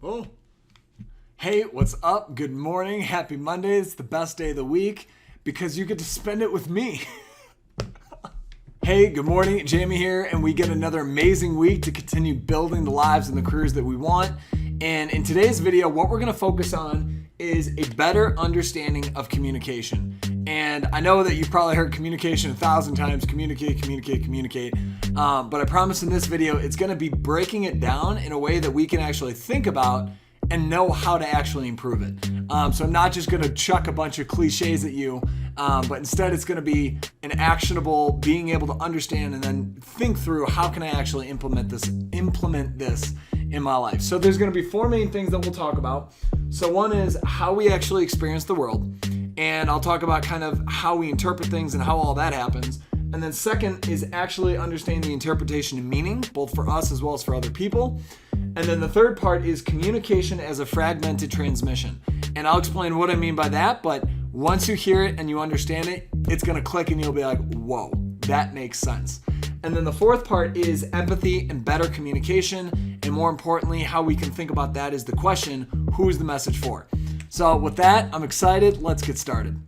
Oh, hey, what's up? Good morning. Happy Monday. It's the best day of the week because you get to spend it with me. Hey, good morning. Jamie here, and we get another amazing week to continue building the lives and the careers that we want. And in today's video, what we're going to focus on is a better understanding of communication. And I know that you've probably heard communication 1,000 times, communicate. But I promise in this video, it's going to be breaking it down in a way that we can actually think about and know how to actually improve it. So I'm not just going to chuck a bunch of cliches at you, but instead it's going to be an actionable, being able to understand and then think through how can I actually implement this in my life. So there's going to be four main things that we'll talk about. So one is how we actually experience the world, and I'll talk about kind of how we interpret things and how all that happens. And then second is actually understanding the interpretation and meaning, both for us as well as for other people. And then the third part is communication as a fragmented transmission. And I'll explain what I mean by that, but once you hear it and you understand it, it's gonna click and you'll be like, whoa, that makes sense. And then the fourth part is empathy and better communication. And more importantly, how we can think about that is the question, who is the message for? So with that, I'm excited. Let's get started.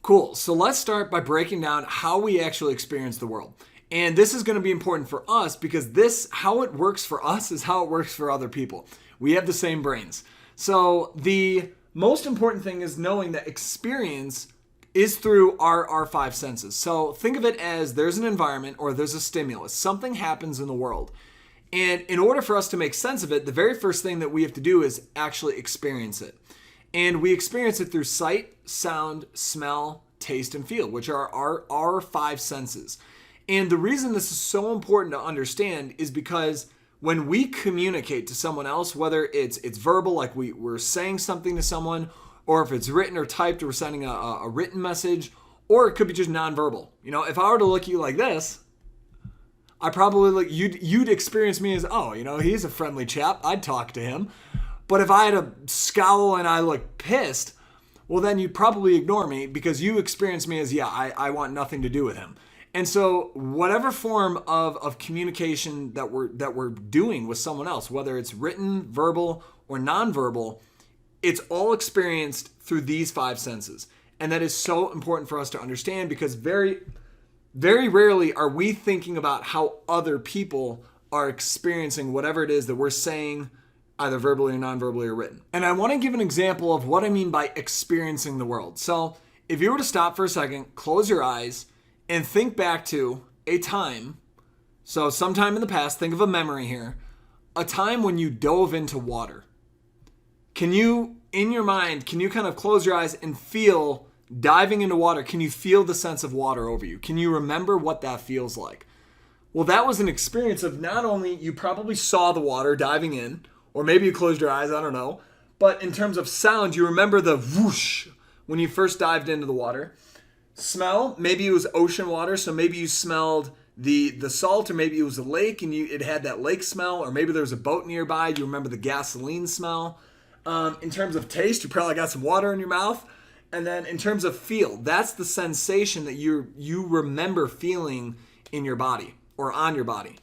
Cool. So let's start by breaking down how we actually experience the world. And this is going to be important for us because how it works for us is how it works for other people. We have the same brains. So the most important thing is knowing that experience is through our five senses. So think of it as there's an environment or there's a stimulus. Something happens in the world. And in order for us to make sense of it, the very first thing that we have to do is actually experience it. And we experience it through sight, sound, smell, taste, and feel, which are our five senses. And the reason this is so important to understand is because when we communicate to someone else, whether it's verbal, like we're saying something to someone, or if it's written or typed, or we're sending a written message, or it could be just nonverbal. You know, if I were to look at you like this, I probably you'd experience me as, oh, you know, he's a friendly chap. I'd talk to him. But if I had a scowl and I look pissed, well, then you'd probably ignore me because you experience me as, I want nothing to do with him. And so whatever form of communication that we're doing with someone else, whether it's written, verbal, or nonverbal, it's all experienced through these five senses. And that is so important for us to understand because very, very rarely are we thinking about how other people are experiencing whatever it is that we're saying, either verbally or non-verbally or written. And I want to give an example of what I mean by experiencing the world. So if you were to stop for a second, close your eyes, and think back to a time, so sometime in the past, think of a memory here, a time when you dove into water. Can you, in your mind, can you kind of close your eyes and feel diving into water? Can you feel the sense of water over you? Can you remember what that feels like? Well, that was an experience of not only you probably saw the water diving in, or maybe you closed your eyes, I don't know. But in terms of sound, you remember the whoosh when you first dived into the water. Smell, maybe it was ocean water, so maybe you smelled the salt, or maybe it was a lake and it had that lake smell, or maybe there was a boat nearby, you remember the gasoline smell. In terms of taste, you probably got some water in your mouth. And then in terms of feel, that's the sensation that you remember feeling in your body or on your body.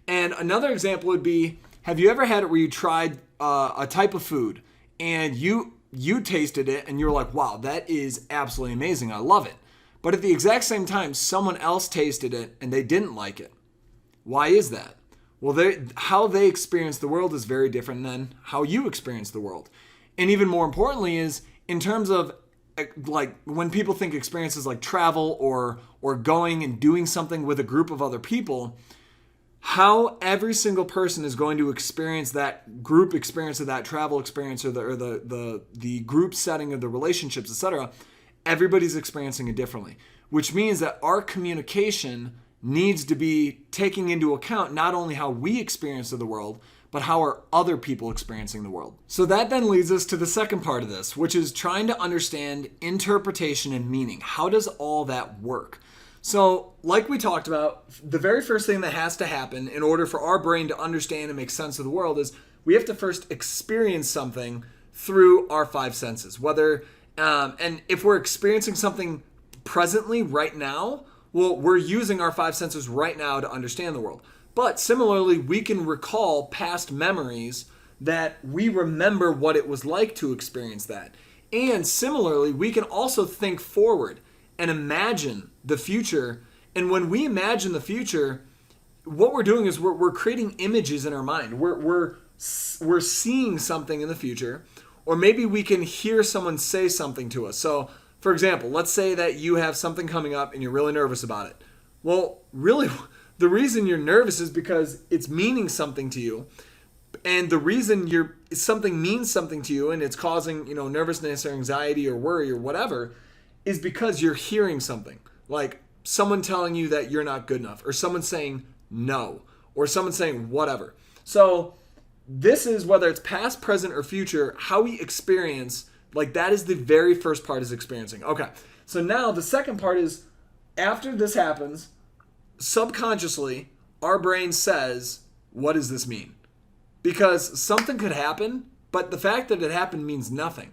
And another example would be, have you ever had it where you tried a type of food and you tasted it and you were like, wow, that is absolutely amazing. I love it. But at the exact same time, someone else tasted it and they didn't like it. Why is that? Well, how they experience the world is very different than how you experience the world. And even more importantly is in terms of like when people think experiences like travel or going and doing something with a group of other people, how every single person is going to experience that group experience or that travel experience or the group setting of the relationships, etc. Everybody's experiencing it differently, which means that our communication needs to be taking into account not only how we experience the world, but how are other people experiencing the world. So that then leads us to the second part of this, which is trying to understand interpretation and meaning. How does all that work? So like we talked about, the very first thing that has to happen in order for our brain to understand and make sense of the world is we have to first experience something through our five senses. And if we're experiencing something presently right now, Well, we're using our five senses right now to understand the world. But similarly, we can recall past memories that we remember what it was like to experience that. And similarly, we can also think forward and imagine the future. And when we imagine the future, what we're doing is we're creating images in our mind. We're seeing something in the future, or maybe we can hear someone say something to us. So, for example, let's say that you have something coming up and you're really nervous about it. Well, really, the reason you're nervous is because it's meaning something to you. And the reason something means something to you and it's causing, nervousness or anxiety or worry or whatever is because you're hearing something. Like someone telling you that you're not good enough, or someone saying no, or someone saying whatever. So this is, whether it's past, present, or future, how we experience, like that is the very first part, is experiencing. Okay, so now the second part is, after this happens, subconsciously, our brain says, what does this mean? Because something could happen, but the fact that it happened means nothing.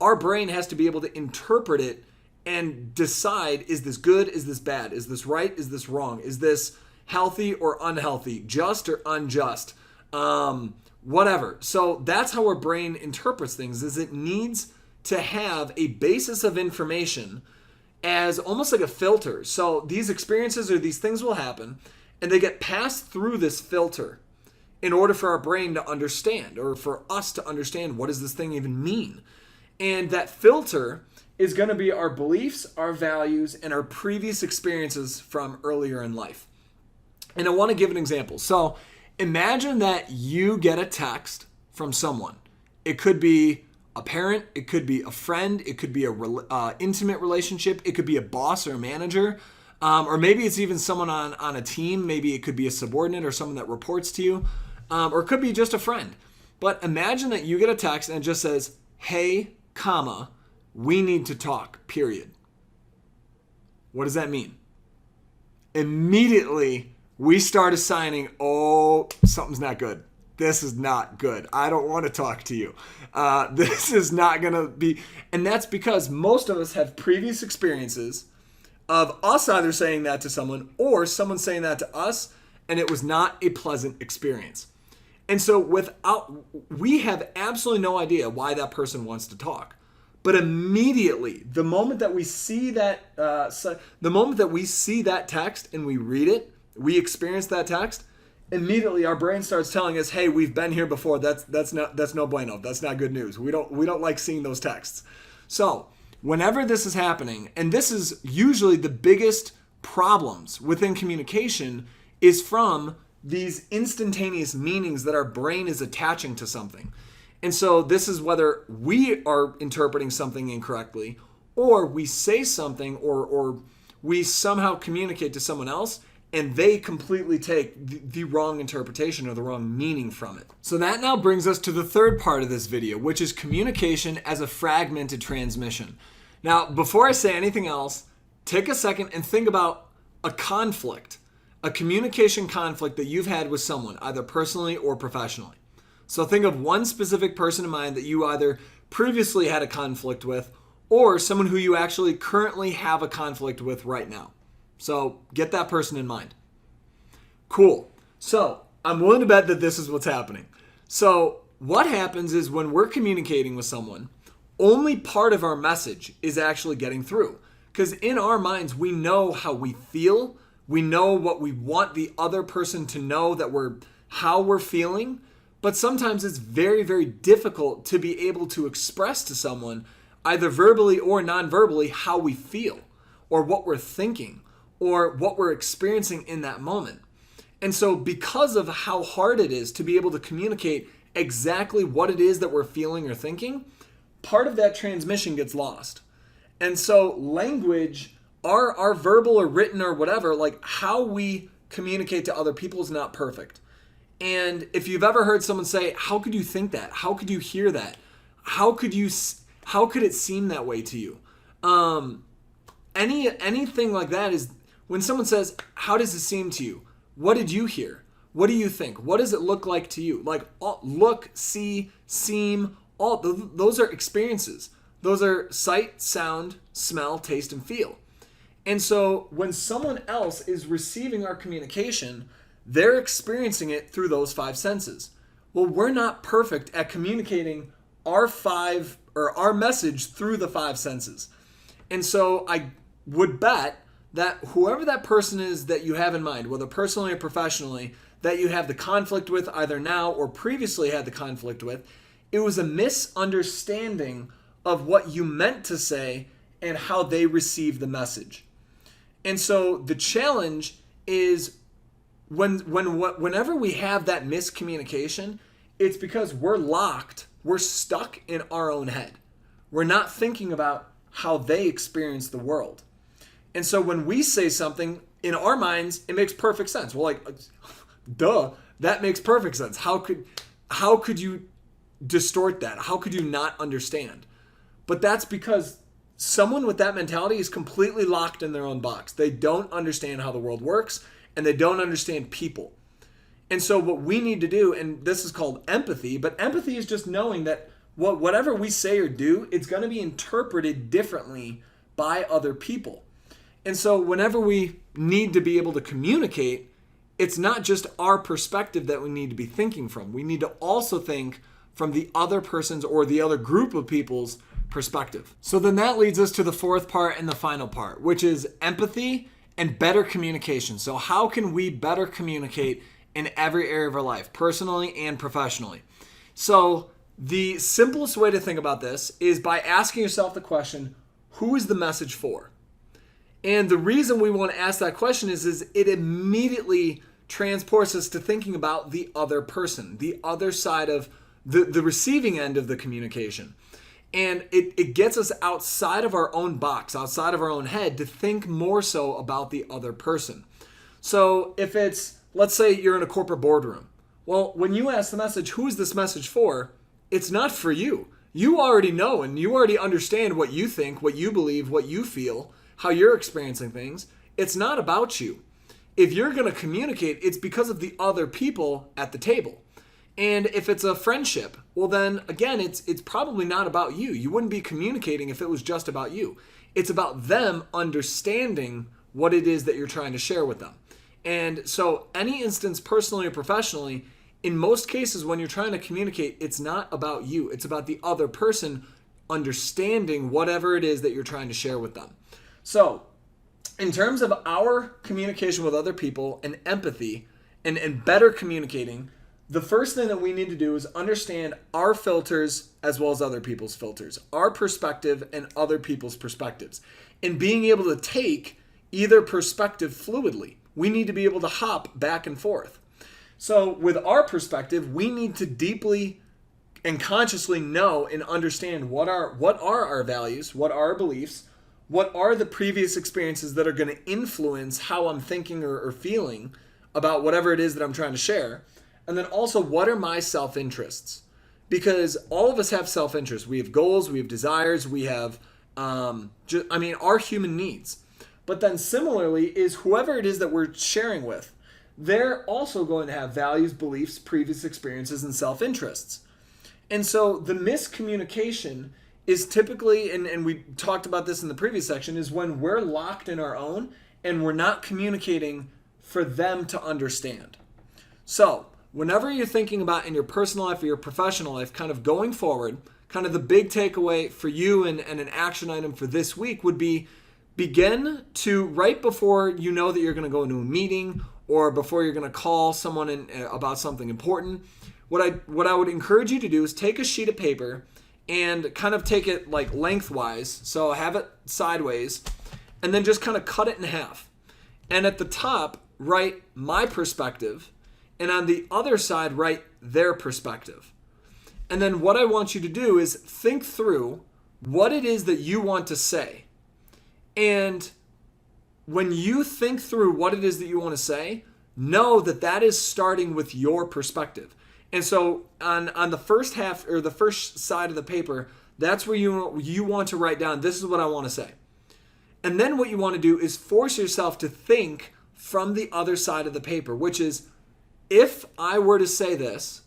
Our brain has to be able to interpret it and decide, is this good? Is this bad? Is this right? Is this wrong? Is this healthy or unhealthy? Just or unjust? Whatever. So that's how our brain interprets things, is it needs to have a basis of information as almost like a filter. So these experiences or these things will happen, and they get passed through this filter in order for our brain to understand, or for us to understand, what does this thing even mean? And that filter is going to be our beliefs, our values, and our previous experiences from earlier in life. And I want to give an example. So imagine that you get a text from someone. It could be a parent, it could be a friend, it could be a intimate relationship, it could be a boss or a manager, or maybe it's even someone on a team. Maybe it could be a subordinate or someone that reports to you, or it could be just a friend. But imagine that you get a text and it just says, hey, comma, we need to talk, period. What does that mean? Immediately, we start assigning, oh, something's not good. This is not good. I don't want to talk to you. This is not going to be. And that's because most of us have previous experiences of us either saying that to someone or someone saying that to us, and it was not a pleasant experience. And so we have absolutely no idea why that person wants to talk. But immediately, the moment that we see that, text and we read it, we experience that text, immediately our brain starts telling us, hey, we've been here before. That's no bueno. That's not good news. We don't like seeing those texts. So whenever this is happening, and this is usually the biggest problems within communication, is from these instantaneous meanings that our brain is attaching to something. And so this is whether we are interpreting something incorrectly, or we say something, or we somehow communicate to someone else and they completely take the wrong interpretation or the wrong meaning from it. So that now brings us to the third part of this video, which is communication as a fragmented transmission. Now, before I say anything else, take a second and think about a conflict, a communication conflict that you've had with someone, either personally or professionally. So think of one specific person in mind that you either previously had a conflict with, or someone who you actually currently have a conflict with right now. So get that person in mind. Cool. So I'm willing to bet that this is what's happening. So what happens is when we're communicating with someone, only part of our message is actually getting through. Because in our minds, we know how we feel. We know what we want the other person to know, how we're feeling. But sometimes it's very, very difficult to be able to express to someone, either verbally or non-verbally, how we feel, or what we're thinking, or what we're experiencing in that moment. And so because of how hard it is to be able to communicate exactly what it is that we're feeling or thinking, part of that transmission gets lost. And so language, our verbal or written or whatever, like how we communicate to other people is not perfect. And if you've ever heard someone say, how could you think that? How could you hear that? How could it seem that way to you? Anything like that is when someone says, how does it seem to you? What did you hear? What do you think? What does it look like to you? Like look, see, seem, all those are experiences. Those are sight, sound, smell, taste, and feel. And so when someone else is receiving our communication, they're experiencing it through those five senses. Well, we're not perfect at communicating our message through the five senses. And so I would bet that whoever that person is that you have in mind, whether personally or professionally, that you have the conflict with either now or previously had the conflict with, it was a misunderstanding of what you meant to say and how they received the message. And so the challenge is whenever we have that miscommunication, it's because we're stuck in our own head. We're not thinking about how they experience the world. And so when we say something, in our minds, it makes perfect sense. We're like, duh, that makes perfect sense. How could you distort that? How could you not understand? But that's because someone with that mentality is completely locked in their own box. They don't understand how the world works, and they don't understand people. And so what we need to do, and this is called empathy, but empathy is just knowing that whatever we say or do, it's going to be interpreted differently by other people. And so whenever we need to be able to communicate, it's not just our perspective that we need to be thinking from. We need to also think from the other person's or the other group of people's perspective. So then that leads us to the fourth part and the final part, which is empathy and better communication. So how can we better communicate in every area of our life, personally and professionally? So the simplest way to think about this is by asking yourself the question, who is the message for? And the reason we want to ask that question is it immediately transports us to thinking about the other person, the other side of the receiving end of the communication. And it gets us outside of our own box, outside of our own head, to think more so about the other person. So if it's, let's say you're in a corporate boardroom. Well, when you ask the message, who is this message for? It's not for you. You already know and you already understand what you think, what you believe, what you feel, how you're experiencing things. It's not about you. If you're going to communicate, it's because of the other people at the table. And if it's a friendship, well then again, it's probably not about you. You wouldn't be communicating if it was just about you. It's about them understanding what it is that you're trying to share with them. And so any instance, personally or professionally, in most cases when you're trying to communicate, it's not about you. It's about the other person understanding whatever it is that you're trying to share with them. So in terms of our communication with other people and empathy and better communicating, the first thing that we need to do is understand our filters as well as other people's filters, our perspective and other people's perspectives, and being able to take either perspective fluidly. We need to be able to hop back and forth. So with our perspective, we need to deeply and consciously know and understand what are our values, what are our beliefs, what are the previous experiences that are going to influence how I'm thinking or feeling about whatever it is that I'm trying to share. And then also, what are my self-interests? Because all of us have self-interests. We have goals, we have desires, we have, our human needs. But then similarly is whoever it is that we're sharing with, they're also going to have values, beliefs, previous experiences, and self-interests. And so the miscommunication is typically, and we talked about this in the previous section, is when we're locked in our own and we're not communicating for them to understand. So whenever you're thinking about in your personal life or your professional life, kind of going forward, kind of the big takeaway for you and an action item for this week would be begin to, right before you know that you're going to go into a meeting or before you're going to call someone about something important, what I would encourage you to do is take a sheet of paper and kind of take it like lengthwise, so have it sideways, and then just kind of cut it in half. And at the top, write my perspective, and on the other side, write their perspective. And then what I want you to do is think through what it is that you want to say. And when you think through what it is that you want to say, know that that is starting with your perspective. And so on the first half or the first side of the paper, that's where you want to write down, this is what I want to say. And then what you want to do is force yourself to think from the other side of the paper, which is, if I were to say this,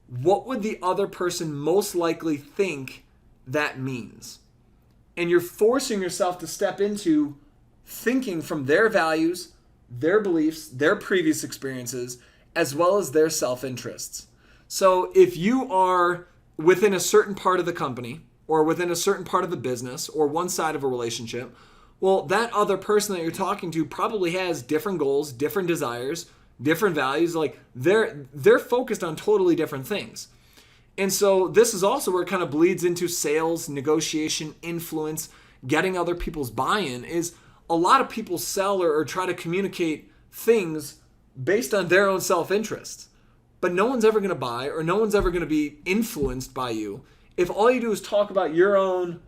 what would the other person most likely think that means? And you're forcing yourself to step into thinking from their values, their beliefs, their previous experiences, as well as their self-interests. So if you are within a certain part of the company or within a certain part of the business or one side of a relationship, well, that other person that you're talking to probably has different goals, different desires, different values. Like they're focused on totally different things. And so this is also where it kind of bleeds into sales, negotiation, influence, getting other people's buy-in. Is a lot of people sell or try to communicate things based on their own self-interest. But no one's ever going to buy, or no one's ever going to be influenced by you if all you do is talk about your own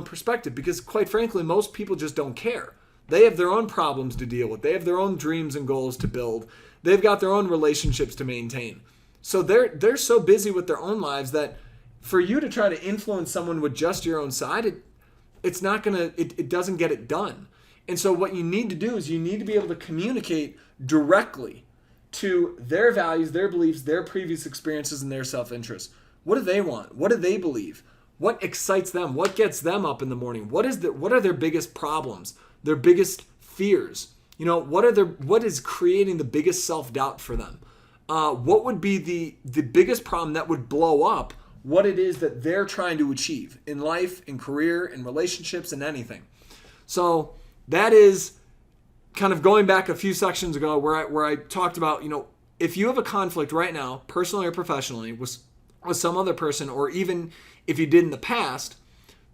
perspective. Because quite frankly, most people just don't care. They have their own problems to deal with. They have their own dreams and goals to build. They've got their own relationships to maintain. So they're so busy with their own lives that for you to try to influence someone with just your own side, it doesn't get it done. And so what you need to do is you need to be able to communicate directly to their values, their beliefs, their previous experiences, and their self-interest. What do they want? What do they believe? What excites them? What gets them up in the morning? What are their biggest problems? Their biggest fears? What is creating the biggest self-doubt for them? What would be the biggest problem that would blow up what it is that they're trying to achieve in life, in career, in relationships, and anything? So that is kind of going back a few sections ago where I talked about, if you have a conflict right now, personally or professionally, with some other person, or even if you did in the past,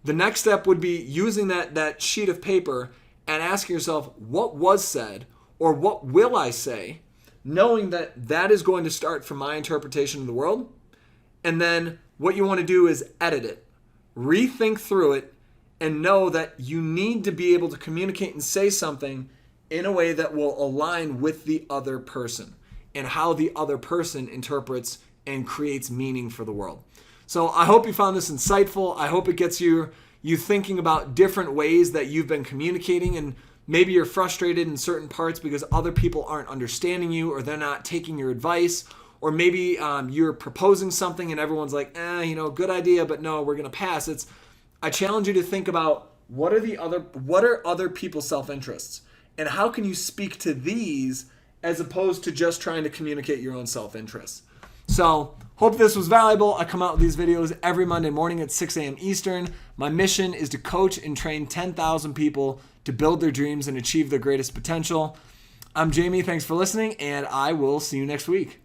the next step would be using that sheet of paper and asking yourself, what was said, or what will I say, knowing that is going to start from my interpretation of the world. And then what you want to do is edit it, rethink through it, and know that you need to be able to communicate and say something in a way that will align with the other person and how the other person interprets and creates meaning for the world. So I hope you found this insightful. I hope it gets you thinking about different ways that you've been communicating, and maybe you're frustrated in certain parts because other people aren't understanding you, or they're not taking your advice, or maybe you're proposing something and everyone's like, good idea, but no, we're going to pass. I challenge you to think about what are other people's self-interests, and how can you speak to these as opposed to just trying to communicate your own self-interests. So hope this was valuable. I come out with these videos every Monday morning at 6 a.m. Eastern. My mission is to coach and train 10,000 people to build their dreams and achieve their greatest potential. I'm Jamie. Thanks for listening, and I will see you next week.